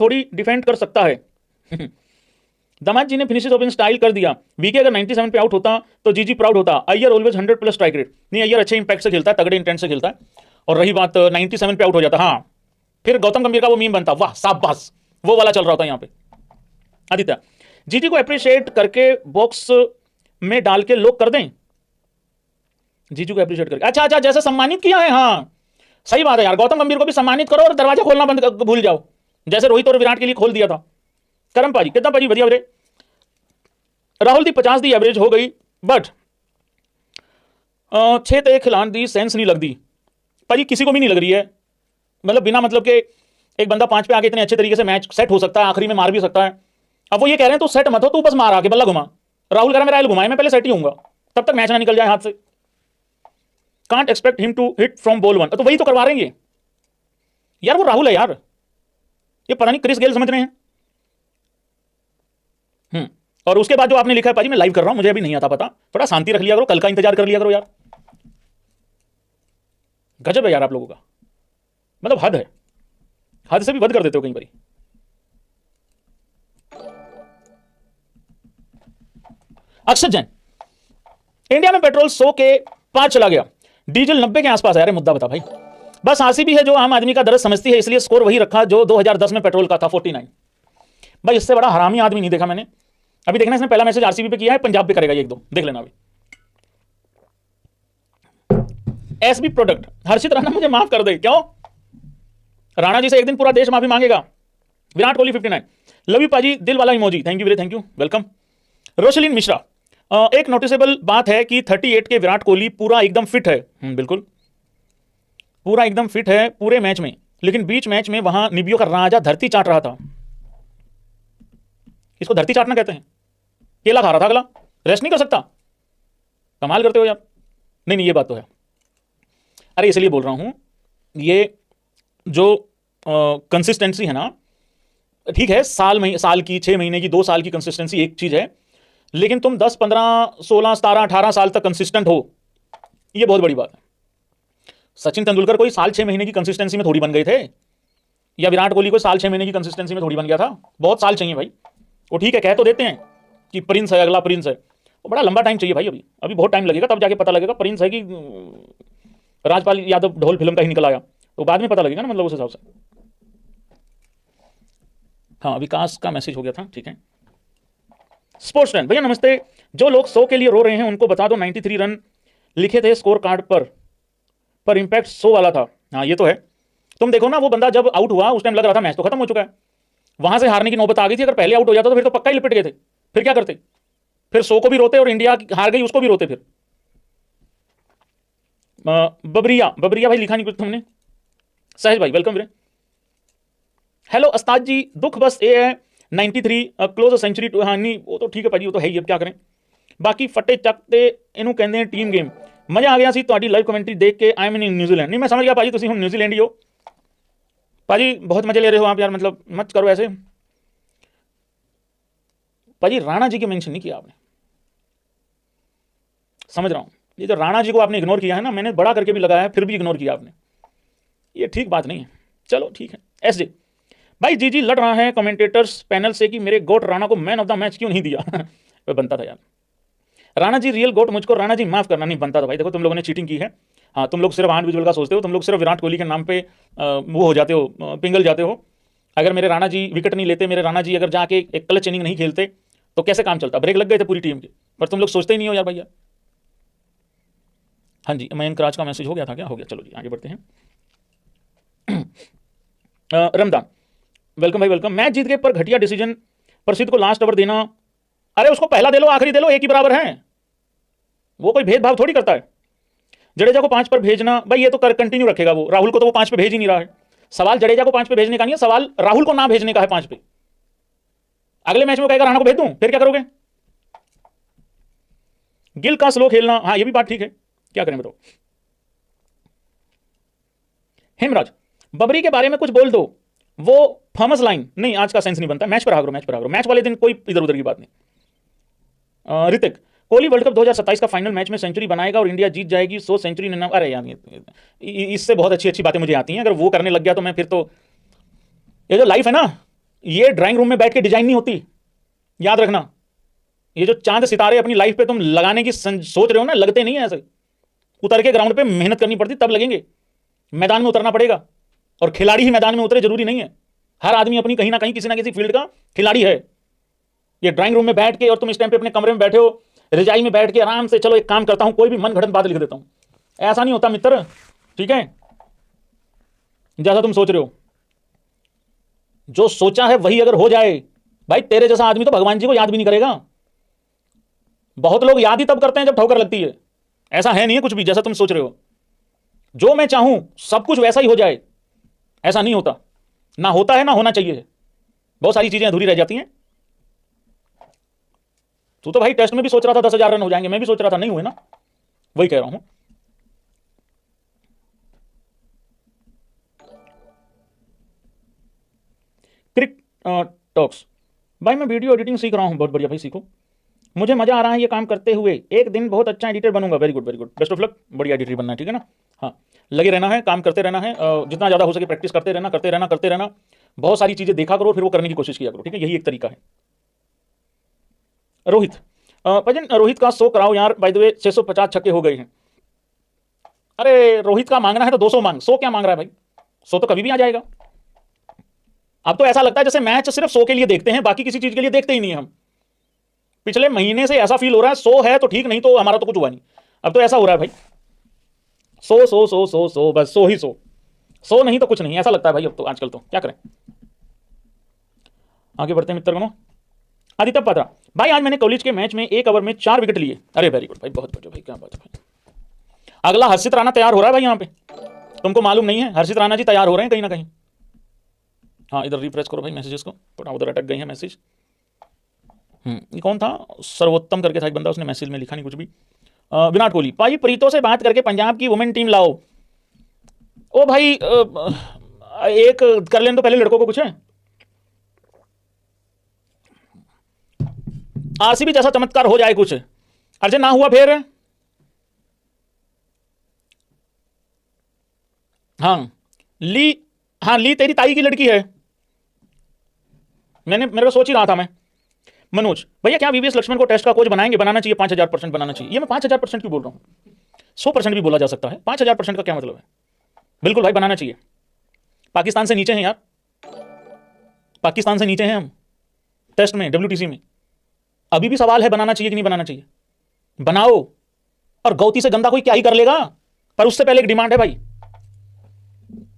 थोड़ी डिफेंड कर सकता है। दामाद जी ने फिनिशेस ओपन स्टाइल कर दिया। वीके अगर 97 पे आउट होता तो जीजी प्राउड होता। Iyer always 100+ strike rate. नहीं, अय्यर अच्छे इंपैक्ट से खेलता है, तगड़े इंटेंट से खेलता है। और रही बात 97 पे आउट हो जाता, हाँ, फिर गौतम गंभीर का वो मीम बनता, वाह शाबाश, वो वाला चल रहा होता यहाँ पे। आदित्य, जीजी को अप्रिशिएट करके बॉक्स में डाल के लोग कर दें। जीजू को अप्रिशिएट करके, अच्छा, जैसे सम्मानित किया है, हाँ सही बात है यार, गौतम गंभीर को भी सम्मानित करो और दरवाजा खोलना बंद भूल जाओ, जैसे रोहित और विराट के लिए खोल दिया था। करम पाजी, कितना पाजी, बढ़िया average. Rahul the 50 the average हो गई, बट 6 ते खिलान दी सेंस नहीं लगती पाजी, किसी को भी नहीं लग रही है। मतलब बिना मतलब के एक बंदा 5 पे आके इतने अच्छे तरीके से मैच सेट हो सकता है, आखिरी में मार भी सकता है। अब वो ये कह रहे हैं तो सेट मत हो, तू बस मार आके बल्ला घुमा। राहुल कह रहा है मेरा घुमाए, मैं पहले सेट ही हूंगा, तब तक मैच ना निकल जाए हाथ से। Can't expect him to hit from ball 1, तो वही तो करवा रहे हैं ये यार, वो राहुल है यार, ये पता नहीं क्रिस गेल समझ रहे हैं। और उसके बाद जो आपने लिखा है पाजी, मैं लाइव कर रहा हूं, मुझे अभी नहीं आता पता, थोड़ा शांति रख लिया करो, कल का इंतजार कर लिया करो यार। गजब है यार आप लोगों का, मतलब हद है, हद से भी बद कर देते हो कई बारी। अक्षत जैन, इंडिया में पेट्रोल 100 के पार चला गया, डीजल 90 के आसपास है। अरे मुद्दा बता भाई, बस आरसीबी है जो आम आदमी का दर्द समझती है, इसलिए स्कोर वही रखा जो 2010 में पेट्रोल का था, 49। भाई इससे बड़ा हरामी आदमी नहीं देखा मैंने। अभी देखना, इसने पहला मैसेज आरसीबी पे किया है, पंजाब पे करेगा ये 1-2, देख लेना अभी। एसबी प्रोडक्ट, हर्षित राणा मुझे माफ कर दे, क्यों? राणा जी से एक दिन पूरा देश माफी मांगेगा। विराट कोहली 59, लव यू पाजी, दिल वाला इमोजी, थैंक यू वीरे, thank you, welcome. Roshlin Mishra, एक नोटिसेबल बात है कि 38 के विराट कोहली पूरा एकदम फिट है। बिल्कुल पूरा एकदम फिट है पूरे मैच में, लेकिन बीच मैच में वहां निबियों का राजा धरती चाट रहा था। इसको धरती चाटना कहते हैं। केला खा रहा था अगला, रेस्ट नहीं कर सकता, कमाल करते हो यार। नहीं ये बात तो है। अरे इसलिए बोल रहा हूं, ये जो कंसिस्टेंसी है ना, ठीक है, साल की, 6 महीने की, 2 साल की कंसिस्टेंसी एक चीज है, लेकिन तुम 10, 15, 16, 17, 18 साल तक कंसिस्टेंट हो, यह बहुत बड़ी बात है। सचिन तेंदुलकर कोई साल 6 महीने की कंसिस्टेंसी में थोड़ी बन गए थे, या विराट कोहली कोई साल 6 महीने की कंसिस्टेंसी में थोड़ी बन गया था। बहुत साल चाहिए भाई। वो ठीक है, कह तो देते हैं कि प्रिंस है, अगला प्रिंस है, वो बड़ा लंबा टाइम चाहिए भाई। अभी बहुत टाइम लगेगा, तब जाके पता लगेगा प्रिंस है कि राजपाल यादव ढोल फिल्म का ही निकल आया, तो बाद में पता लगेगा ना, मतलब उस हिसाब से। हाँ, विकास का मैसेज हो गया था, ठीक है। स्पोर्ट्स रन भैया नमस्ते, जो लोग 100 के लिए रो रहे हैं उनको बता दो 93 रन लिखे थे स्कोर कार्ड पर इंपैक्ट 100 वाला था। हाँ ये तो है। तुम देखो ना, वो बंदा जब आउट हुआ उस टाइम लग रहा था मैच तो खत्म हो चुका है, वहां से हारने की नौबत आ गई थी। अगर पहले आउट हो जाता तो फिर तो पक्का ही लिपट गए थे, फिर क्या करते? फिर 100 को भी रोते और इंडिया हार गई उसको भी रोते। फिर बबरिया भाई लिखा नहीं कुछ तुमने। सहज भाई वेलकम वीरे। हेलो अस्ताद जी, दुख बस ये है 93 क्लोज सेंचुरी टू। हाँ नहीं वो तो ठीक है भाजी, वो तो है ही, अब क्या करें। बाकी फटे चकते इनू कहते हैं टीम गेम। मजा आ गया सी ਤੁਹਾਡੀ लाइव कमेंट्री देख के। I am in New Zealand. नहीं मैं समझ गया भाजी, तुम न्यूजीलैंड ही हो भाजी, बहुत मजे ले रहे हो आप यार, मतलब मत करो ऐसे भाजी। राणा जी के मेंशन नहीं किया आपने, समझ रहा हूं। ये जो राणा जी को आपने इग्नोर किया है ना, मैंने बड़ा करके भी लगाया है, फिर भी इग्नोर किया आपने, ये ठीक बात नहीं है। चलो ठीक है। एस जे भाई, जी लड़ रहा है कमेंटेटर्स पैनल से कि मेरे गोट राणा को मैन ऑफ द मैच क्यों नहीं दिया। वह बनता था यार। राणा जी रियल गोट, मुझको राणा जी माफ करना, नहीं बनता था भाई। देखो तुम लोगों ने चीटिंग की है। हाँ तुम लोग सिर्फ आंट विजुअल का सोचते हो, तुम लोग सिर्फ विराट कोहली के नाम पे वो हो जाते हो, पिंगल जाते हो। अगर मेरे राणा जी विकेट नहीं लेते, मेरे राणा जी अगर जाके एक क्लच इनिंग नहीं खेलते तो कैसे काम चलता? ब्रेक लग गए थे पूरी टीम के, पर तुम लोग सोचते ही नहीं हो यार भैया। हाँ जी, मयंक राज का मैसेज हो गया था क्या? हो गया, चलो जी आगे बढ़ते हैं। रमदान वेलकम भाई वेलकम। मैच जीत गए पर घटिया डिसीजन, प्रसिद्ध को लास्ट ओवर देना। अरे उसको पहला दे लो, आखिरी दे लो, एक ही बराबर है। वो कोई भेदभाव थोड़ी करता है। जडेजा को 5 पर भेजना भाई, ये तो कंटिन्यू रखेगा वो। राहुल को तो वो 5 पे भेज ही नहीं रहा है। सवाल जडेजा को 5 पे भेजने का नहीं है, सवाल राहुल को ना भेजने का है 5 पे। अगले मैच में कहेगा राणा को भेज दूं, फिर क्या करोगे? गिल का स्लो खेलना, हाँ ये भी बात ठीक है, क्या करें बताओ। हेमराज, बबरी के बारे में कुछ बोल दो, वो फेमस लाइन नहीं, आज का सेंस नहीं बनता। मैच पर आगरो, मैच पर आगरो, मैच वाले दिन कोई इधर उधर की बात नहीं। ऋतिक, कोहली वर्ल्ड कप 2027 का फाइनल मैच में सेंचुरी बनाएगा और इंडिया जीत जाएगी, 100 सेंचुरी। अरे यार इससे बहुत अच्छी अच्छी बातें मुझे आती हैं, अगर वो करने लग गया तो मैं फिर तो, ये जो लाइफ है ना, ये ड्राइंग रूम में बैठ के डिजाइन नहीं होती, याद रखना। ये जो चांद सितारे अपनी लाइफ पे तुम लगाने की सोच रहे हो ना, लगते नहीं है ऐसे। उतर के ग्राउंड पे मेहनत करनी पड़ती तब लगेंगे, मैदान में उतरना पड़ेगा। और खिलाड़ी ही मैदान में उतरे जरूरी नहीं है, हर आदमी अपनी कहीं ना कहीं किसी ना किसी फील्ड का खिलाड़ी है। ये ड्राइंग रूम में बैठ के, और तुम इस टाइम पे अपने कमरे में बैठे हो, रजाई में बैठ के आराम से, चलो एक काम करता हूं, कोई भी मन घड़त बात लिख देता हूं, ऐसा नहीं होता मित्र, ठीक है? जैसा तुम सोच रहे हो, जो सोचा है वही अगर हो जाए, भाई तेरे जैसा आदमी तो भगवान जी को याद भी नहीं करेगा। बहुत लोग याद ही तब करते हैं जब ठोकर लगती है। ऐसा है नहीं है कुछ भी जैसा तुम सोच रहे हो। जो मैं चाहूं सब कुछ वैसा ही हो जाए, ऐसा नहीं होता, ना होता है ना होना चाहिए। बहुत सारी चीजें अधूरी रह जाती हैं। तू तो भाई टेस्ट में भी सोच रहा था 10,000 रन हो जाएंगे, मैं भी सोच रहा था, नहीं हुए ना, वही कह रहा हूं। क्रिक टॉक्स, भाई मैं वीडियो एडिटिंग सीख रहा हूं, बहुत बढ़िया भाई, सीखो, मुझे मजा आ रहा है ये काम करते हुए, एक दिन बहुत अच्छा एडिटर बनूंगा। Very good very good, best of luck, बढ़िया एडिटर बनना है, ठीक है ना? हाँ, लगे रहना है, काम करते रहना है, जितना ज़्यादा हो सके प्रैक्टिस करते रहना, करते रहना, करते रहना। बहुत सारी चीज़ें देखा करो, फिर वो करने की कोशिश किया करो, ठीक है? यही एक तरीका है। रोहित, भजन रोहित का 100 कराओ यार, बाय द वे 650 छक्के हो गए हैं। अरे रोहित का मांगना है तो 200 मांग, 100 क्या मांग रहा है भाई? 100 तो कभी भी आ जाएगा। अब तो ऐसा लगता है जैसे मैच सिर्फ 100 के लिए देखते हैं, बाकी किसी चीज के लिए देखते ही नहीं हम। पिछले महीने से ऐसा फील हो रहा है 100 है तो ठीक, नहीं तो हमारा तो कुछ हुआ नहीं। अब तो ऐसा हो रहा है भाई 100 100 100 100 100, बस 100 ही 100, 100 नहीं तो कुछ नहीं, ऐसा लगता है भाई अब तो, आजकल तो क्या करें। आगे बढ़ते हैं मित्रगणों। आदित्य पात्रा, भाई आज मैंने कॉलेज के मैच में 1 ओवर में 4 विकेट लिए। अरे वेरी गुड भाई, बहुत बढ़िया भाई, क्या बात है भाई। अगला हर्षित राणा तैयार हो रहा है भाई यहाँ पे, तुमको मालूम नहीं है? हर्षित राणा जी तैयार हो रहे हैं कहीं ना कहीं। हाँ, इधर रिफ्रेश करो भाई मैसेजेस को, थोड़ा उधर अटक गए हैं मैसेज। ये कौन था? सर्वोत्तम करके था एक बंदा, उसने मैसेज में लिखा नहीं कुछ भी। विराट कोहली, भाई प्रीतो से बात करके पंजाब की वुमेन टीम लाओ। ओ भाई एक कर लेने तो पहले लड़कों को कुछ है। आरसीबी जैसा चमत्कार हो जाए कुछ, अर्जे ना हुआ फिर। हाँ ली तेरी ताई की लड़की है। मेरे को सोच ही रहा था मैं। मनोज, भैया क्या वीवीएस लक्ष्मण को टेस्ट का कोच बनाएंगे? बनाना चाहिए, 5000% बनाना चाहिए। ये मैं 5000% क्यों बोल रहा हूं, 100% भी बोला जा सकता है। 5000% का क्या मतलब है? बिल्कुल भाई बनाना चाहिए। पाकिस्तान से नीचे हैं यार, पाकिस्तान से नीचे हैं हम टेस्ट में, WTC में। अभी भी सवाल है बनाना चाहिए कि नहीं बनाना चाहिए। बनाओ, और गौती से गंदा कोई क्या ही कर लेगा, पर उससे पहले एक डिमांड है भाई,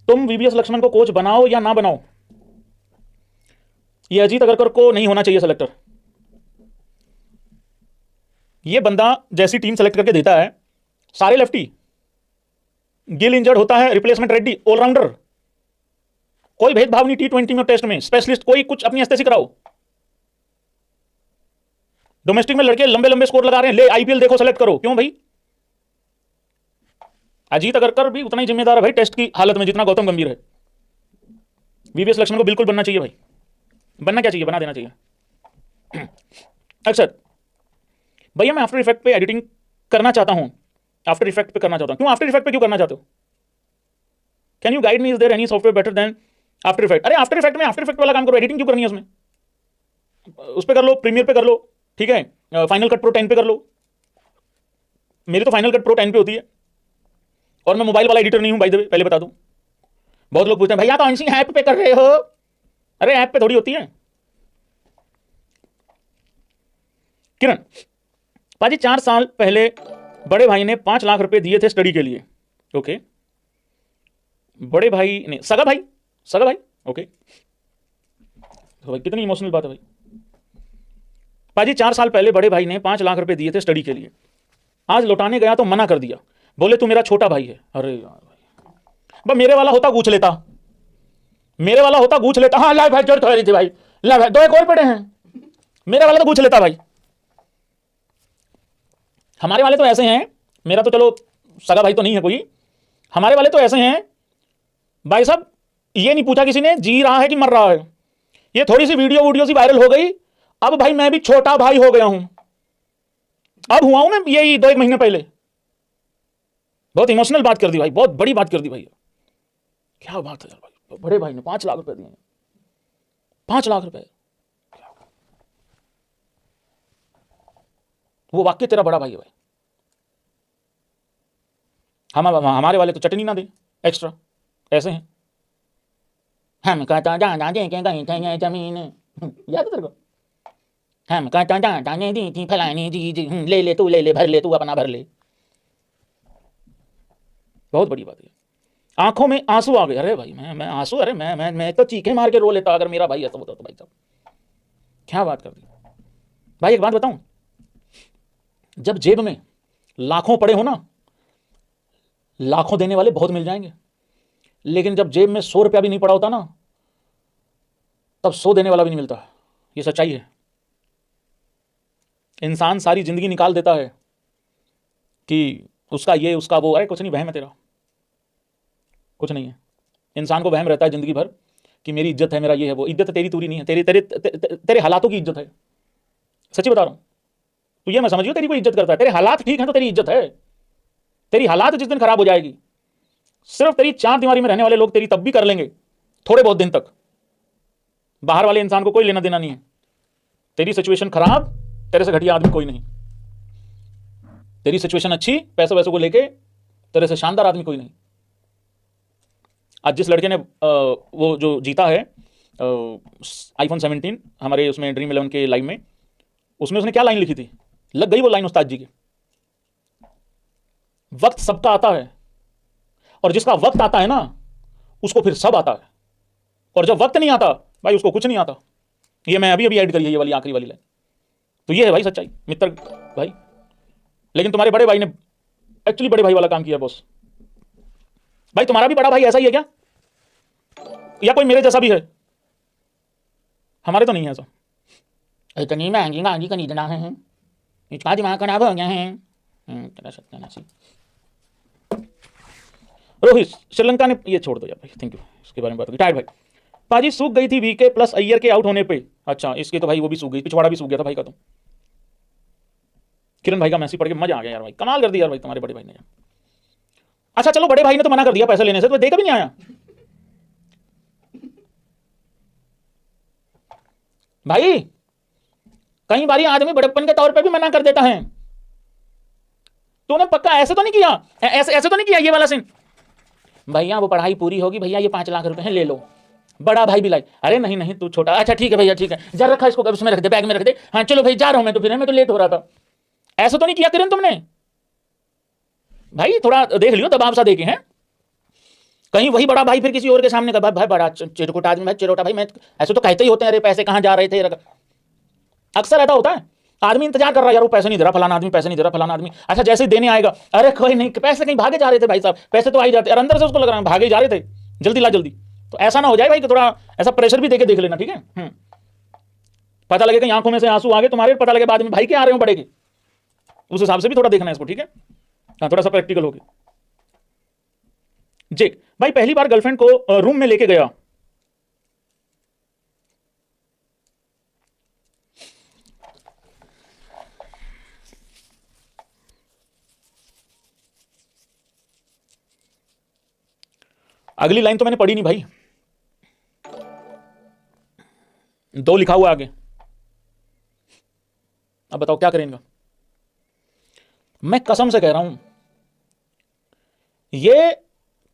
तुम वीवीएस लक्ष्मण को कोच बनाओ या ना बनाओ, ये अजीत अगरकर को नहीं होना चाहिए सेलेक्टर। ये बंदा जैसी टीम सेलेक्ट करके देता है, सारे लेफ्टी, गिल इंजर्ड होता है, रिप्लेसमेंट रेड्डी, ऑलराउंडर, कोई भेदभाव नहीं। T20 में, टेस्ट में स्पेशलिस्ट, कोई कुछ अपनी हस्ते से कराओ। डोमेस्टिक में लड़के लंबे लंबे स्कोर लगा रहे हैं, ले आईपीएल देखो, सेलेक्ट करो। क्यों भाई? अजीत अगरकर भी उतना ही जिम्मेदार है भाई टेस्ट की हालत में जितना गौतम गंभीर है। वीवीएस लक्ष्मण को बिल्कुल बनना चाहिए भाई। बनना क्या चाहिए, बना देना चाहिए। अक्सर, भैया मैं आफ्टर इफेक्ट पे एडिटिंग करना चाहता हूं, आफ्टर इफेक्ट पे करना चाहता हूं। क्यों आफ्टर इफेक्ट पे क्यों करना चाहते हो? Can you guide me, is there any software better than After Effect? अरे आफ्टर इफेक्ट में आफ्टर इफेक्ट वाला काम करो, एडिटिंग क्यों करनी है उसमें? उस पर कर लो, प्रीमियर पे कर लो, ठीक है, फाइनल कट प्रो 10 पे कर लो। मेरी तो फाइनल कट प्रो 10 पे होती है, और मैं मोबाइल वाला एडिटर नहीं हूं भाई, पहले बता दूं। बहुत लोग पूछते हैं भैया कौन सी ऐप पे कर रहे हो? अरे ऐप पे थोड़ी होती है। किरण, पाजी 4 साल पहले बड़े भाई ने 5 लाख रुपए दिए थे स्टडी के लिए। ओके, बड़े भाई ने, सगा भाई ओके, तो भाई कितनी इमोशनल बात है भाई। पाजी 4 साल पहले बड़े भाई ने 5 लाख रुपए दिए थे स्टडी के लिए, आज लौटाने गया तो मना कर दिया, बोले तू मेरा छोटा भाई है। अरे यार भाई, मेरे वाला होता पूछ लेता, हाँ ला भाई, जरूरत हो रही थी भाई, ला भाई 2 एक और पड़े हैं, मेरे वाला तो पूछ लेता भाई। हमारे वाले तो ऐसे हैं, मेरा तो चलो सगा भाई तो नहीं है कोई, हमारे वाले तो ऐसे हैं भाई साहब, ये नहीं पूछा किसी ने जी रहा है कि मर रहा है। ये थोड़ी सी वीडियो सी वायरल हो गई, अब भाई मैं भी छोटा भाई हो गया हूं। अब हुआ हूं मैं यही 2-1 महीने पहले। बहुत इमोशनल बात कर दी भाई, बहुत बड़ी बात कर दी भाई। क्या बात है यार भाई, बड़े भाई ने 5 लाख रुपए दिए। 5 लाख रुपए। वो वाक्य तेरा बड़ा भाई है भाई। हमारे वाले तो चटनी ना दे एक्स्ट्रा, ऐसे हैं। हम कहता दादा के कहीं कहीं जमीन, याद है तेरे को? हम कहता दादा ने दी थी फलानी जी जी, ले ले तू, ले ले, भर ले तू, अपना भर ले। बहुत बड़ी बात है। आंखों में आंसू आ गए। अरे भाई मैं आंसू, अरे मैं तो चीखे मार के रो लेता अगर मेरा भाई ऐसा होता तो। भाई साहब क्या बात कर दी भाई। एक बात बताऊं, जब जेब में लाखों पड़े हो ना, लाखों देने वाले बहुत मिल जाएंगे, लेकिन जब जेब में 100 रुपया भी नहीं पड़ा होता ना, तब 100 देने वाला भी नहीं मिलता। ये सच्चाई है। इंसान सारी जिंदगी निकाल देता है कि उसका ये, उसका वो। अरे कुछ नहीं, वहम है तेरा, कुछ नहीं है। इंसान को वहम रहता है जिंदगी भर कि मेरी इज्जत है, मेरा ये है वो। इज्जत तेरी तूरी नहीं है, तेरे तेरे तेरे हालातों की इज्जत है। सच्ची बता रहा हूं। तो ये मैं समझियो तेरी कोई इज्जत करता है। तेरे हालात ठीक हैं तो तेरी इज्जत है। तेरी हालात जिस दिन खराब हो जाएगी, सिर्फ तेरी 4 दीवारी में रहने वाले लोग तेरी तब भी कर लेंगे थोड़े बहुत दिन तक। बाहर वाले इंसान को कोई लेना देना नहीं है। तेरी सिचुएशन खराब, तेरे से घटिया आदमी कोई नहीं। तेरी सिचुएशन अच्छी, पैसे वैसों को लेके तेरे से शानदार आदमी कोई नहीं। आज जिस लड़के ने वो जो जीता है iPhone 17 हमारे उसमें ड्रीम 11 के लाइव में, उसमें उसने क्या लाइन लिखी थी, लग गई वो लाइन उस्ताद जी की। वक्त सबका आता है, और जिसका वक्त आता है ना, उसको फिर सब आता है। और जब वक्त नहीं आता भाई, उसको कुछ नहीं आता। ये मैं अभी ऐड करी है, ये वाली आखिरी वाली लाइन। तो ये है भाई सच्चाई मित्र भाई। लेकिन तुम्हारे बड़े भाई ने एक्चुअली बड़े भाई वाला काम किया बॉस। भाई तुम्हारा भी बड़ा भाई ऐसा ही है क्या, या कोई मेरे जैसा भी है? हमारे तो नहीं है ऐसा। इतनी महंगी गाड़ी खरीदना है, इसका दिमाग खराब हो गया है। रोहित, श्रीलंका ने, ये छोड़ दो यार भाई, थैंक यू। इसके बारे में बात होगी। टायर भाई, पाजी सूख गई थी वीके प्लस अय्यर के आउट होने पे। अच्छा, इसके तो भाई वो भी सूख गई, पिछवाड़ा भी सूख गया था भाई का। तो किरण भाई का मैसेज पढ़ के मजा आ गया यार भाई, कमाल कर दिया यार भाई तुम्हारे बड़े भाई ने। अच्छा चलो, बड़े भाई ने तो मना कर दिया पैसे लेने से, तो देखा भी नहीं आया भाई। कई बारी आदमी बड़प्पन के तौर पे भी मना कर देता है। तूने पक्का ऐसे तो नहीं किया, ऐसे तो नहीं किया ये वाला सीन? भैया वो पढ़ाई पूरी होगी भैया, ये 5 लाख रुपए हैं, ले लो। बड़ा भाई भी लाई, अरे नहीं नहीं तू छोटा, अच्छा ठीक है भैया ठीक है, जा रखा इसको उसमें रख दे, बैग में रख दे। हाँ चलो भाई जा रहा हूं मैं, तो फिर मैं तो लेट हो रहा था। ऐसा तो नहीं किया किरण तुमने? भाई थोड़ा देख लियो, दबाव सा देखे हैं कहीं वही बड़ा भाई फिर किसी और के सामने का, भाई बड़ा चिरकुट आदमी, भाई चिरोटा भाई। मैं ऐसे तो कहते ही होते हैं, अरे पैसे कहाँ जा रहे थे। अक्सर ऐसा होता है, आदमी इंतजार कर रहा है यार, वो पैसे नहीं दे रहा, फलाना आदमी पैसे नहीं दे रहा, फलाना आदमी। अच्छा जैसे ही देने आएगा, अरे कोई नहीं, पैसे कहीं भागे जा रहे थे भाई साहब, पैसे तो आ ही जाते। और अंदर से उसको लग रहा है भागे जा रहे थे, जल्दी ला जल्दी। तो ऐसा ना हो जाए भाई कि थोड़ा ऐसा प्रेशर भी देके देख लेना, ठीक है? पता लगे कहीं आंखों में से आंसू आ गए तुम्हारे, पता लगे बाद में भाई के आ रहे हो बड़े के, उस हिसाब से भी थोड़ा देखना है इसको, ठीक है? हाँ थोड़ा सा प्रैक्टिकल हो गया। जेक भाई, पहली बार गर्लफ्रेंड को रूम में लेके गया, अगली लाइन तो मैंने पढ़ी नहीं भाई, 2 लिखा हुआ आगे। अब बताओ क्या करेंगे? मैं कसम से कह रहा हूं, ये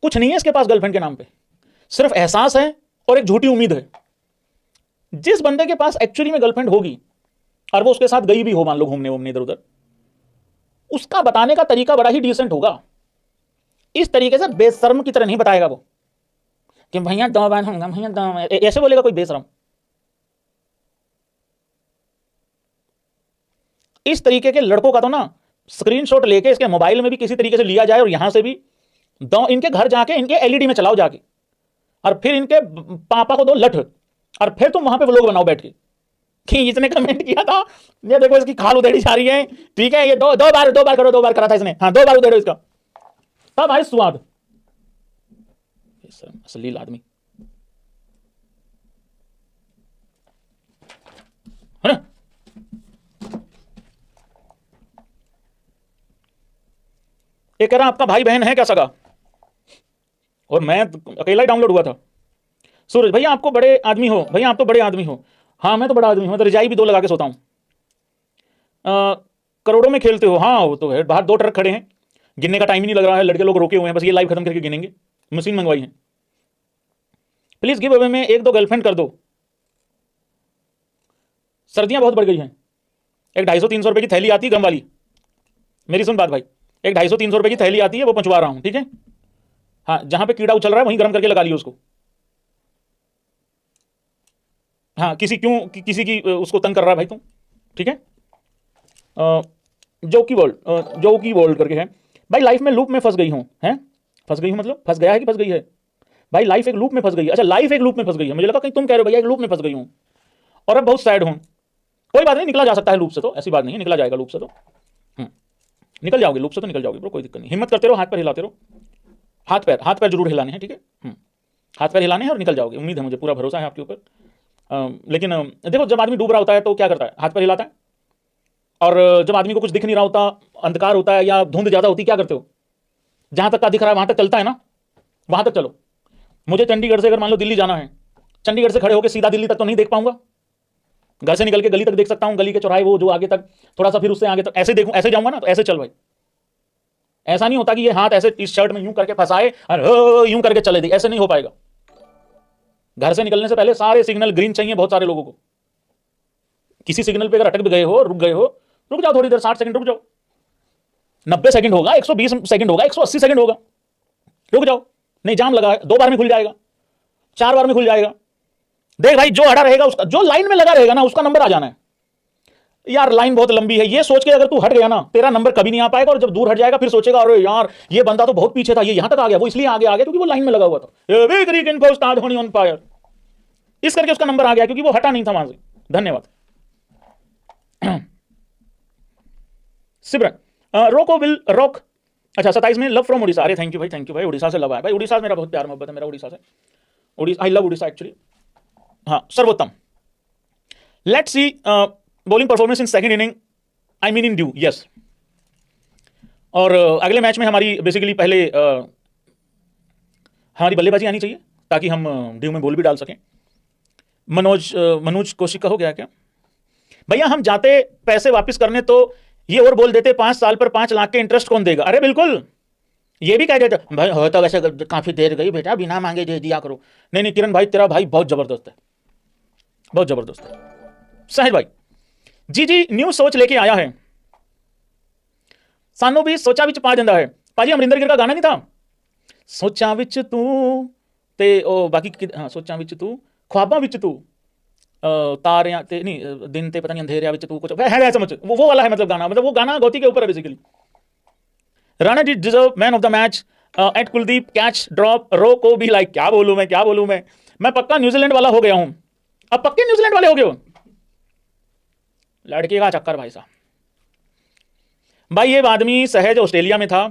कुछ नहीं है इसके पास गर्लफ्रेंड के नाम पे, सिर्फ एहसास है और एक झूठी उम्मीद है। जिस बंदे के पास एक्चुअली में गर्लफ्रेंड होगी और वो उसके साथ गई भी हो, मान लो घूमने वूमने इधर उधर, उसका बताने का तरीका बड़ा ही डिसेंट होगा। इस तरीके से बेशर्म की तरह नहीं बताएगा वो कि भैया 2 बार होगा, भैया 2 बार, ऐसे बोलेगा कोई बेशर्म। इस तरीके के लड़कों का तो ना स्क्रीनशॉट लेके इसके मोबाइल में भी किसी तरीके से लिया जाए, और यहां से भी इनके घर जाके इनके एलईडी में चलाओ जाके, और फिर इनके पापा को दो लठ, और फिर तुम वहां पे व्लॉग बनाओ बैठ के कि इसने कमेंट किया था, ये देखो इसकी खाल उधेड़ी जा रही है, ठीक है? ये दो बार करो, 2 बार करा था इसने, हाँ 2 बार उधेड़ो इसका, तब भाई स्वाद। असली आदमी है ना। ये कह रहा आपका भाई बहन है क्या सगा? और मैं अकेला ही डाउनलोड हुआ था। सूरज भैया आपको बड़े आदमी हो, भैया आप तो बड़े आदमी हो। हाँ मैं तो बड़ा आदमी हूँ, तो रजाई भी 2 लगा के सोता हूँ। करोड़ों में खेलते हो, हाँ वो तो है। बाहर 2 ट्रक खड़े हैं, गिनने का टाइम ही नहीं लग रहा है, लड़के लोग रोके हुए हैं, बस ये लाइव खत्म करके गिनेंगे। मशीन मंगवाई है। प्लीज गिव अवे में 1-2 गर्लफ्रेंड कर दो, सर्दियां बहुत बढ़ गई हैं। एक 250-300 रुपए की थैली आती है गम वाली, मेरी सुन बात भाई, एक 250-300 रुपए की थैली आती है, वो पहुंचवा रहा हूं, ठीक है। हाँ जहां पे कीड़ा उछल रहा है वहीं गर्म करके लगा लियो उसको। हाँ किसी की उसको तंग कर रहा है भाई तुम, ठीक है। जो की वर्ल्ड करके है भाई। लाइफ में लूप में फंस गई हूं, हैं फंस गई हूं मतलब फंस गया है कि फंस गई है भाई। लाइफ एक लूप में फंस गई है। अच्छा लाइफ एक लूप में फंस गई है, मुझे लगा कहीं तुम कह रहे हो भैया एक लूप में फंस गई हूं और अब बहुत सैड हूं। कोई बात नहीं, निकला जा सकता है लूप से, तो ऐसी बात नहीं है, निकला जाएगा लूप से तो। निकल जाओगे लूप से तो, निकल जाओगे ब्रो, कोई दिक्कत नहीं। हिम्मत करते रहो, हाथ पैर हिलाते रहो, हाथ पैर जरूर हिलाने हैं, ठीक है। हाथ पैर हिलाने हैं और निकल जाओगे, उम्मीद है मुझे, पूरा भरोसा है आपके ऊपर। लेकिन देखो जब आदमी डूब रहा होता है तो क्या करता है, हाथ पैर हिलाता है। और जब आदमी को कुछ दिख नहीं रहा होता, अंधकार होता है या धुंध ज्यादा होती, क्या करते हो? जहां तक का दिख रहा है वहां तक चलता है ना, वहां तक चलो। मुझे चंडीगढ़ से अगर मान लो दिल्ली जाना है, चंडीगढ़ से खड़े होकर सीधा दिल्ली तक तो नहीं देख पाऊंगा, घर से निकल के गली तक देख सकता हूं, गली के चौराहे वो जो आगे तक थोड़ा सा, फिर उससे आगे तक ऐसे देखूं, ऐसे जाऊंगा ना, तो ऐसे चल भाई। ऐसा नहीं होता कि ये हाथ ऐसे इस शर्ट में यूं करके फंसाए और यूं करके चले दे, ऐसे नहीं हो पाएगा। घर से निकलने से पहले सारे सिग्नल ग्रीन चाहिए बहुत सारे लोगों को। किसी सिग्नल पे अगर अटक भी गए हो, रुक गए हो, रुक जाओ थोड़ी देर, 60 सेकंड रुक जाओ। 90 सेकंड होगा, 120 सेकंड होगा, 180 सेकंड होगा, रुक जाओ। नहीं जाम लगा है, 2 बार में खुल जाएगा, 4 बार में खुल जाएगा। देख भाई जो अड़ा रहेगा उसका, जो लाइन में लगा रहेगा ना उसका नंबर आ जाना है। यार लाइन बहुत लंबी है, ये सोच के अगर तू हट गया ना, तेरा नंबर कभी नहीं आ पाएगा। और जब दूर हट जाएगा फिर सोचेगा अरे यार ये बंदा तो बहुत पीछे था, ये यहां तक आ गया, वो इसलिए आगे आ गया क्योंकि वो लाइन में लगा हुआ था। इस करके उसका नंबर आ गया क्योंकि वो हटा नहीं था वहां से। धन्यवाद। सिमरन रोको विल रॉक। अच्छा 27 में लव फ्रॉम उड़ीसा। अरे थैंक यू भाई, थैंक यू भाई, उड़ीसा से लव है भाई। उड़ीसा से मेरा बहुत प्यार मोहब्बत है, मेरा उड़ीसा से, Orissa, I love Orissa actually. हाँ सर्वोत्तम, let's see bowling performance in second inning, I mean in due, yes. और अगले मैच में हमारी बेसिकली पहले हमारी बल्लेबाजी आनी चाहिए ताकि हम ड्यू में बॉल भी डाल सकें। मनोज कौशिक का हो गया क्या भैया? हम जाते पैसे वापस करने तो ये और बोल देते 5 साल पर 5 लाख के इंटरेस्ट कौन देगा। अरे बिल्कुल, ये भी कह देते भाई हो तो वैसे काफी देर गई बेटा, बिना मांगे दे दिया करो। नहीं नहीं किरण भाई, तेरा भाई बहुत जबरदस्त है, बहुत जबरदस्त है। सहज भाई जी न्यू सोच लेके आया है, सानू भी सोचा विच पा देंदा है। पाजी अमरिंदर गिर का गाना नहीं था, सोचा विच तू ते ओ बाकी हाँ, सोचा विच तू, ख्वाबां विच तू, तारियां ते नहीं, दिन ते पता नहीं अंधेरिया विच तू, कुछ है ऐसा मुझे वो वाला है, मतलब गाना, मतलब वो गाना गौती के ऊपर है basically. Rana ji deserve man of the match at Kuldeep, catch drop, Ro को भी लाइक। क्या बोलूं मैं पक्का न्यूजीलैंड वाला हो गया हूं। अब पक्के न्यूजीलैंड वाले हो गए हो, लड़के का चक्कर भाई साहब। भाई ये आदमी सहज ऑस्ट्रेलिया में था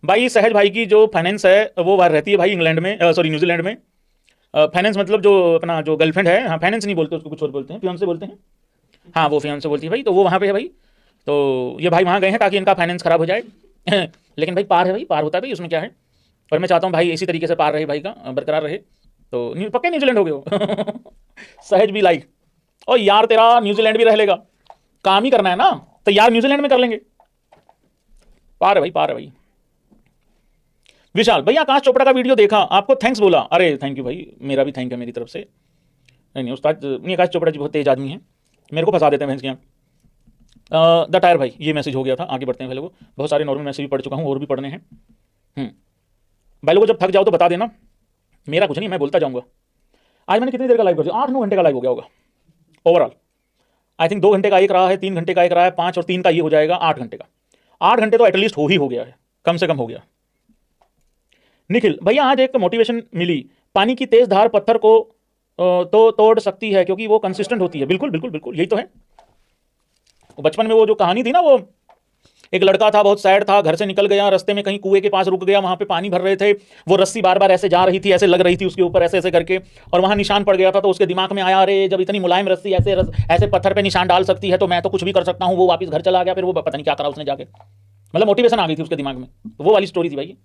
भाई। सहज भाई की जो फाइनेंस है वो बाहर रहती है भाई, इंग्लैंड में, सॉरी न्यूजीलैंड में। फाइनेंस मतलब जो अपना जो गर्लफ्रेंड है, हाँ फाइनेंस नहीं बोलते उसको, कुछ और बोलते हैं, फियांसे बोलते हैं। हाँ वो फियांसे बोलती है भाई, तो वो वहाँ पे है भाई। तो ये भाई वहाँ गए हैं ताकि इनका फाइनेंस खराब हो जाए। लेकिन भाई पार है भाई, पार होता है भाई, उसमें क्या है। और मैं चाहता हूँ भाई इसी तरीके से पार रहे भाई का, बरकरार रहे। तो पक्के न्यूजीलैंड हो गए हो। सहज भी लाइक, और यार तेरा न्यूजीलैंड भी रह लेगा, काम ही करना है ना, तो यार न्यूजीलैंड में कर लेंगे। पार है भाई, पार है भाई। विशाल भैया आकाश चोपड़ा का वीडियो देखा, आपको थैंक्स बोला। अरे थैंक यू भाई, मेरा भी थैंक है मेरी तरफ से। नहीं उस्ताद नहीं, आकाश चोपड़ा जी बहुत तेज आदमी है, मेरे को फंसा देते हैं भैंस के यहाँ। द टायर भाई ये मैसेज हो गया था, आगे बढ़ते हैं। पहले वो बहुत सारे नॉर्मल मैसेज भी पढ़ चुका हूँ, और भी पढ़ने हैं। भाई लोगों जब थक जाओ तो बता देना, मेरा कुछ नहीं, मैं बोलता जाऊँगा। आज मैंने कितनी देर का लाइव कर दिया? 8-9 घंटे का लाइव हो गया होगा ओवरऑल। आई थिंक 2 घंटे का एक रहा है, 3 घंटे का एक रहा है, 5 और 3 का ये हो जाएगा 8 घंटे का। 8 घंटे तो एटलीस्ट हो ही हो गया है, कम से कम हो गया। निखिल भैया आज एक मोटिवेशन मिली, पानी की तेज धार पत्थर को तो तोड़ सकती है क्योंकि वो कंसिस्टेंट होती है। बिल्कुल बिल्कुल बिल्कुल, यही तो है। बचपन में वो जो कहानी थी ना, वो एक लड़का था बहुत सैड था, घर से निकल गया, रास्ते में कहीं कुएं के पास रुक गया, वहां पे पानी भर रहे थे, वो रस्सी बार बार ऐसे जा रही थी, ऐसे लग रही थी उसके ऊपर ऐसे ऐसे करके, और वहां निशान पड़ गया था। तो उसके दिमाग में आया अरे जब इतनी मुलायम रस्सी ऐसे पत्थर पे निशान डाल सकती है तो मैं तो कुछ भी कर सकता हूँ। वो वापस घर चला गया, फिर वो पता नहीं क्या करा उसने जाके, मतलब मोटिवेशन आ गई थी उसके दिमाग में। वो वाली स्टोरी थी भाई।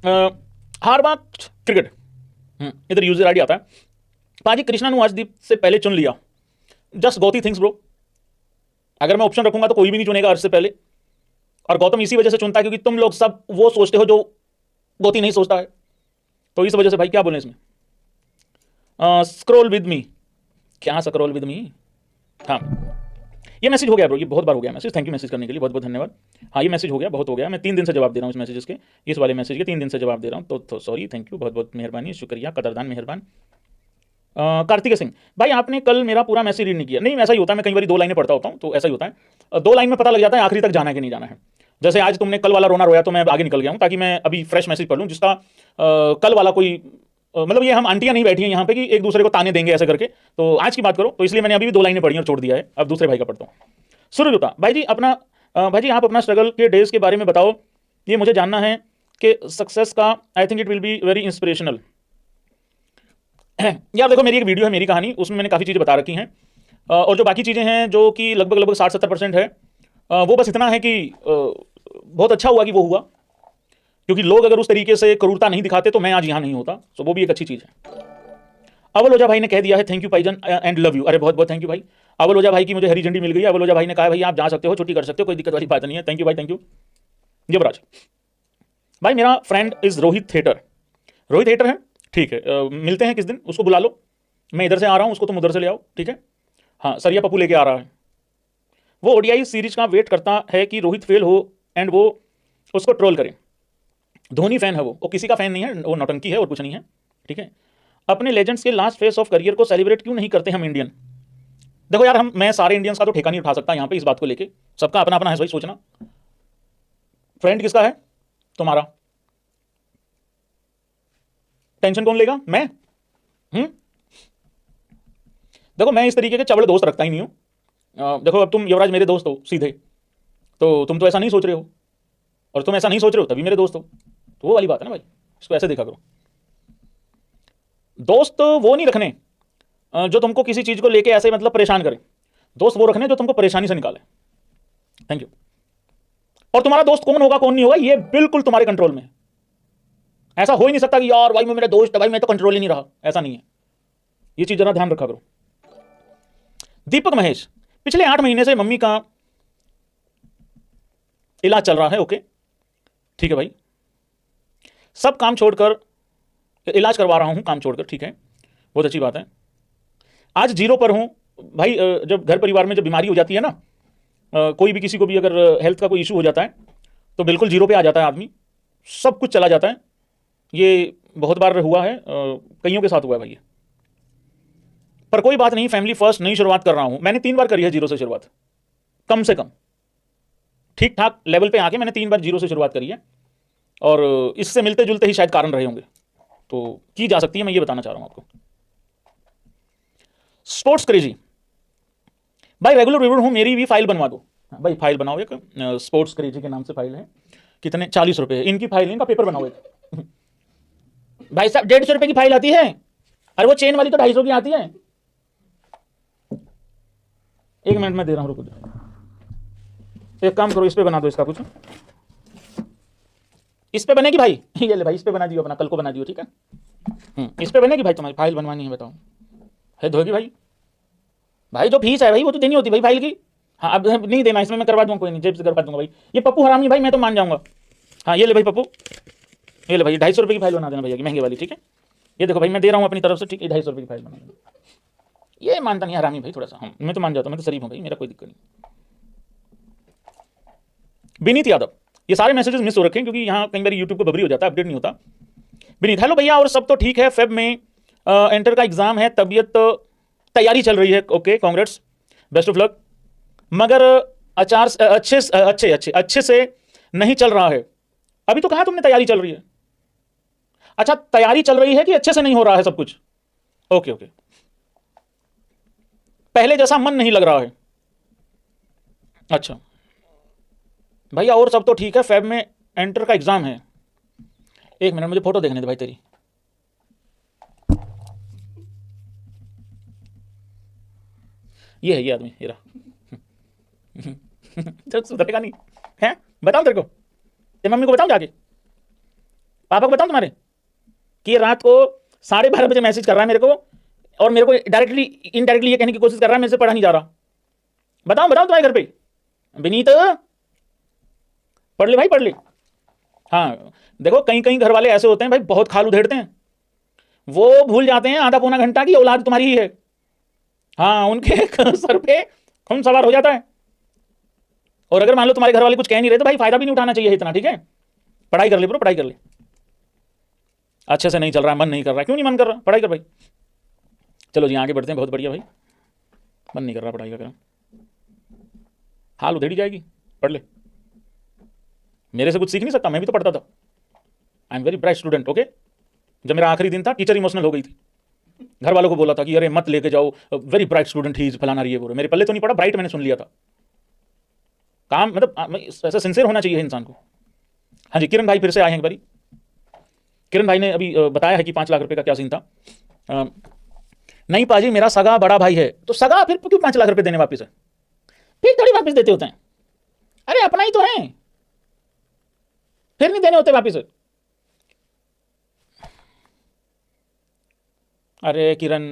हार बात क्रिकेट, इधर यूजर आईडी आता है, पाजी कृष्णा नु अर्शदीप से पहले चुन लिया, जस्ट गौती थिंग्स ब्रो। अगर मैं ऑप्शन रखूंगा तो कोई भी नहीं चुनेगा अर्श से पहले, और गौतम इसी वजह से चुनता है क्योंकि तुम लोग सब वो सोचते हो जो गौती नहीं सोचता है, तो इस वजह से भाई क्या बोले इसमें। स्क्रॉल विद मी, क्या स्क्रॉल विद मी, हाँ ये मैसेज हो गया ब्रो, ये बहुत बार हो गया मैसेज, थैंक यू मैसेज करने के लिए, बहुत बहुत धन्यवाद। हाँ ये मैसेज हो गया, बहुत हो गया, मैं 3 दिन से जवाब दे रहा हूँ इस मैसेजेस के, इस वाले मैसेज के 3 दिन से जवाब दे रहा हूँ, तो सॉरी, थैंक यू, बहुत बहुत मेहरबानी, शुक्रिया, कदरदान, मेहरबान। कार्तिक सिंह भाई आपने कल मेरा पूरा मैसेज रीड नहीं किया। नहीं ऐसा ही होता है, मैं कई बार 2 लाइनें पढ़ता होता हूँ, तो ऐसा ही होता है, 2 लाइन में पता लग जाता है आखिरी तक जाना है कि नहीं जाना है। जैसे आज तुमने कल वाला रोना रोया तो मैं आगे निकल गया हूँ, ताकि मैं अभी फ्रेश मैसेज पढ़ लूँ जिसका कल वाला कोई मतलब ये हम आंटियां नहीं बैठी हैं यहाँ पे कि एक दूसरे को ताने देंगे ऐसे करके, तो आज की बात करो, तो इसलिए मैंने अभी भी 2 लाइनें पढ़ी और छोड़ दिया है, अब दूसरे भाई का पढ़ता हूँ। सूरज होता भाई जी अपना भाई जी आप अपना स्ट्रगल के डेज के बारे में बताओ, ये मुझे जानना है कि सक्सेस का, I think it will be very inspirational. यार देखो मेरी एक वीडियो है मेरी कहानी, उसमें मैंने काफ़ी चीज़ें बता रखी हैं, और जो बाकी चीज़ें हैं जो कि लगभग 60-70% है, वो बस इतना है कि बहुत अच्छा हुआ कि वो हुआ, क्योंकि लोग अगर उस तरीके से क्रूरता नहीं दिखाते तो मैं आज यहाँ नहीं होता, तो वो भी एक अच्छी चीज़ है। अवल ओझा भाई ने कह दिया है थैंक यू भाईजान एंड लव यू, अरे बहुत बहुत थैंक यू भाई। अवल ओझा भाई की मुझे हरी झंडी मिल गई, अवल ओझा भाई ने कहा भाई आप जा सकते हो, छुट्टी कर सकते हो, कोई दिक्कत वाली बात नहीं है, थैंक यू भाई, थैंक यू। युवराज भाई मेरा friend is Rohit theatre, Rohit theatre है, ठीक है, मिलते हैं किस दिन, उसको बुला लो, मैं इधर से आ रहा हूँ, उसको तुम उधर से ले आओ, ठीक है। हाँ सरिया पप्पू लेके आ रहा है, वो ओडीआई सीरीज का वेट करता है कि रोहित फेल हो एंड वो उसको ट्रोल करे। धोनी फैन है वो किसी का फैन नहीं है, वो नौटंकी है और कुछ नहीं है, ठीक है। अपने लेजेंड्स के लास्ट फेज ऑफ करियर को सेलिब्रेट क्यों नहीं करते हम इंडियन। देखो यार मैं सारे इंडियंस का तो ठेका नहीं उठा सकता यहाँ पे इस बात को लेके, सबका अपना अपना है भाई सोचना। फ्रेंड किसका है, तुम्हारा, टेंशन कौन लेगा, मैं। देखो मैं इस तरीके के चवड़ दोस्त रखता ही नहीं हूं। देखो अब तुम युवराज मेरे दोस्त हो सीधे, तो तुम तो ऐसा नहीं सोच रहे हो, और तुम ऐसा नहीं सोच रहे हो तभी मेरे दोस्त हो, तो वो वाली बात है ना भाई, इसको ऐसे देखा करो। दोस्त वो नहीं रखने जो तुमको किसी चीज को लेके ऐसे मतलब परेशान करे, दोस्त वो रखने जो तुमको परेशानी से निकाले। Thank you. और तुम्हारा दोस्त कौन होगा कौन नहीं होगा ये बिल्कुल तुम्हारे कंट्रोल में है, ऐसा हो ही नहीं सकता कि यार भाई मैं मेरा दोस्त है भाई मैं तो कंट्रोल ही नहीं रहा, ऐसा नहीं है, ये चीज जरा ध्यान रखा करो। दीपक महेश पिछले 8 महीने से मम्मी का इलाज चल रहा है, ओके ठीक है भाई, सब काम छोड़कर इलाज करवा रहा हूं, काम छोड़कर, ठीक है बहुत अच्छी बात है। आज 0 पर हूं भाई, जब घर परिवार में जब बीमारी हो जाती है ना, कोई भी किसी को भी अगर हेल्थ का कोई इशू हो जाता है तो बिल्कुल 0 पे आ जाता है आदमी, सब कुछ चला जाता है, ये बहुत बार हुआ है, कईयों के साथ हुआ है भाई, पर कोई बात नहीं, फैमिली फर्स्ट नई शुरुआत कर रहा हूं, मैंने 3 बार करी है 0 से शुरुआत, कम से कम ठीक ठाक लेवल पे आके मैंने 3 बार 0 से शुरुआत करी है, और इससे मिलते जुलते ही शायद कारण रहे होंगे, तो की जा सकती है, मैं ये बताना चाह रहा हूं आपको। स्पोर्ट्स क्रेजी भाई रेगुलर व्यूअर हूं, मेरी भी फाइल बनवा दो भाई, फाइल बनाओ एक, स्पोर्ट्स क्रेजी के नाम से फाइल है, कितने 40 रुपए इनकी फाइल, इनका पेपर बनाओ एक भाई साहब 150 रुपए की फाइल आती है, अरे वो चेन वाली तो 250 की आती है। 1 मिनट में दे रहा हूं, रुको, एक काम करो इस पे बना दो इसका कुछ, इस पे बनेगी भाई, ये ले भाई इस पे बना दियो अपना, कल को बना दियो, ठीक है। इस पे बनेगी भाई, तुम्हारी फाइल बनवानी है, बताओ है धोगी भाई, भाई जो फीस है भाई वो तो देनी होती भाई फाइल की, हाँ अब नहीं देना, इसमें मैं करवा दूंगा, कोई नहीं जेब से करवा दूंगा भाई, ये पप्पू हरामी भाई मैं तो मान जाऊंगा। हाँ ये ले भाई पप्पू, ये ले भाई 250 रुपये की फाइल बना देना भैया की, महंगे वाली, ठीक है, ये देखो भाई मैं दे रहा हूँ अपनी तरफ से, ठीक है 250 रुपये की फाइल बना देना, ये मानता नहीं हरामी भाई थोड़ा सा, हाँ मैं तो मान जाता हूँ, मैं तो शरीफ हूँ भाई, मेरा कोई दिक्कत नहीं। विनीत यादव, ये सारे मैसेजेस मिस हो रखे हैं क्योंकि यहाँ कई बार यूट्यूब को बबरी हो जाता है, अपडेट नहीं होता। विनीत हेलो भैया, और सब तो ठीक है, फेब में एंटर का एग्जाम है, तबीयत तैयारी चल रही है, okay congrats, best of luck, मगर अच्छे से नहीं चल रहा है, अभी तो कहा तुमने तैयारी चल रही है, अच्छा तैयारी चल रही है कि अच्छे से नहीं हो रहा है सब कुछ, ओके ओके, पहले जैसा मन नहीं लग रहा है, अच्छा भैया और सब तो ठीक है, फेब में एंटर का एग्जाम है, 1 मिनट मुझे फोटो देखने दे भाई तेरी, ये है ये आदमी, ये रहा तो सुधरेगा नहीं है, बताओ तेरे को, तेरी मम्मी को बताऊं जाके, पापा को बताऊं तुम्हारे कि ये रात को 12:30 बजे मैसेज कर रहा है मेरे को, और मेरे को डायरेक्टली इनडायरेक्टली ये कहने की कोशिश कर रहा है मेरे से पढ़ा नहीं जा रहा। बताऊं तुम्हारे घर पे? विनीत पढ़ ले भाई, पढ़ ले। हाँ देखो, कहीं कहीं घर वाले ऐसे होते हैं भाई, बहुत खाल उधेड़ते हैं, वो भूल जाते हैं आधा पौना घंटा की औलाद तुम्हारी ही है। हाँ, उनके सर पे खून सवार हो जाता है। और अगर मान लो तुम्हारे घर वाले कुछ कह नहीं रहे तो भाई फायदा भी नहीं उठाना चाहिए इतना, ठीक है? पढ़ाई कर ले ब्रो, पढ़ाई कर ले। अच्छे से नहीं चल रहा है, मन नहीं कर रहा, क्यों नहीं मन कर रहा? पढ़ाई कर भाई। चलो जी आगे बढ़ते हैं, बहुत बढ़िया भाई। मन नहीं कर रहा पढ़ाई का, करो हाल उधेड़ी जाएगी, पढ़ ले। मेरे से कुछ सीख नहीं सकता, मैं भी तो पढ़ता था। I am very bright student, okay. जब मेरा आखिरी दिन था, टीचर इमोशनल हो गई थी, घर वालों को बोला था कि अरे मत लेके जाओ, वेरी ब्राइट स्टूडेंट ही फलाना ये बोलो। मेरे पल्ले तो नहीं पड़ा, ब्राइट मैंने सुन लिया था। काम मतलब ऐसा सिंसियर होना चाहिए इंसान को। हाँ जी, किरण भाई फिर से आए हैं एक बारी। किरण भाई ने अभी बताया है कि 5 लाख रुपए का क्या सीन था। नहीं पाजी, मेरा सगा बड़ा भाई है। तो सगा फिर क्यों 5 लाख रुपए देने वापिस है? फिर थोड़ी वापिस देते होते हैं। अरे अपना ही तो है, फिर नहीं देने होते वापिस। अरे किरण,